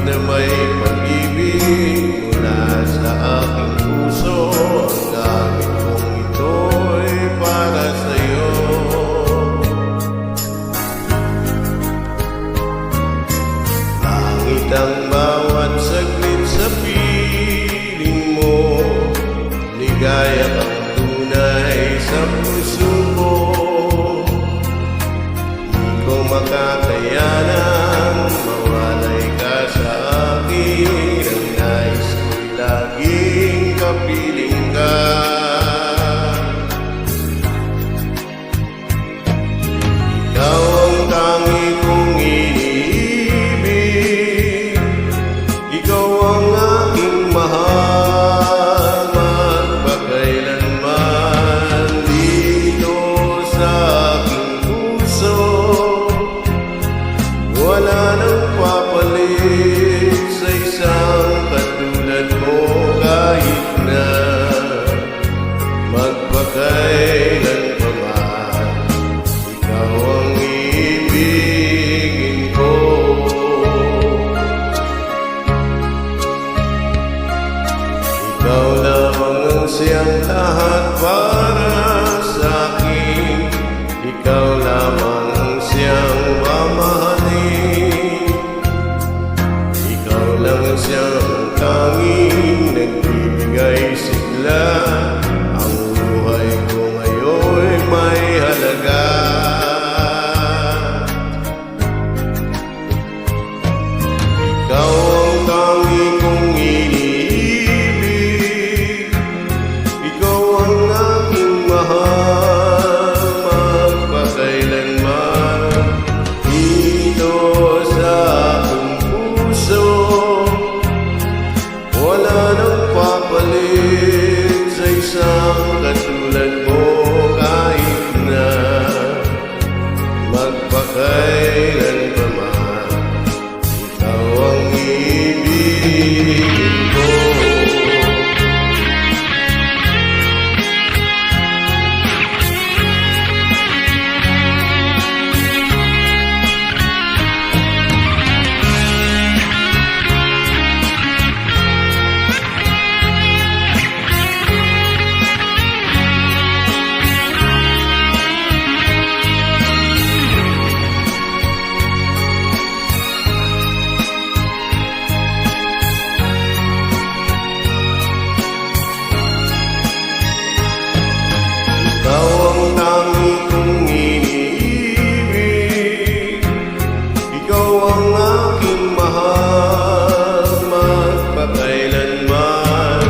na may pag-ibig mula sa aking puso. Ang gamit kong ito'y para sa'yo. Pangit ang bawat saglit sa piling mo, ligaya kang tunay sa puso ko. Di ko makakayanan mawalay ka sa akin. Ang nais ko'y laging kapiling ka. Ikaw ang tangi kong iniibig, ikaw ang aking mahal, magpakailanman dito sa aking puso. Wala nang papalit sa isang katulad mo, kahit na magpakailan pa man. Ikaw ang ibigin ko. Ikaw lamang ang siyang lahat para sa akin. Ikaw lamang ang siyang mamahalin. Ikaw lang ang siyang tanging nagbibigay sigla. Ang buhay ko ngayon'y may halaga. Ikaw ang tanging kong iniibig, ikaw ang aking mahal, magpakailanman dito sa aking puso. Wala nang papalit sa isang katulad mo, kahit na magpakailan pa man. Ikaw ang ibigin ko. Ikaw ang tangi kong iniibig, ikaw ang aking mahal, magpakailanman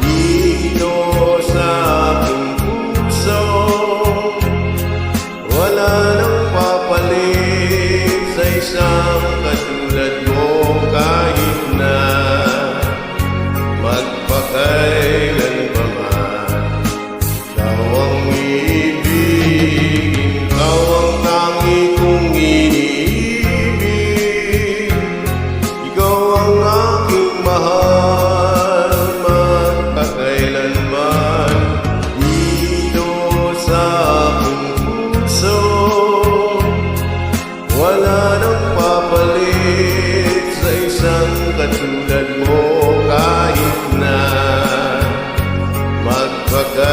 dito sa aking puso. Wala nang papalit sa isang katulad mo, kahit na magpakailan pa man. Ikaw ang ibigin, ikaw ang tangi kong iniibig, ikaw ang aking mahal, magpakailanman dito sa aking puso. Wala nang papalit sa isang katulad mo, kahit na magpakailanman.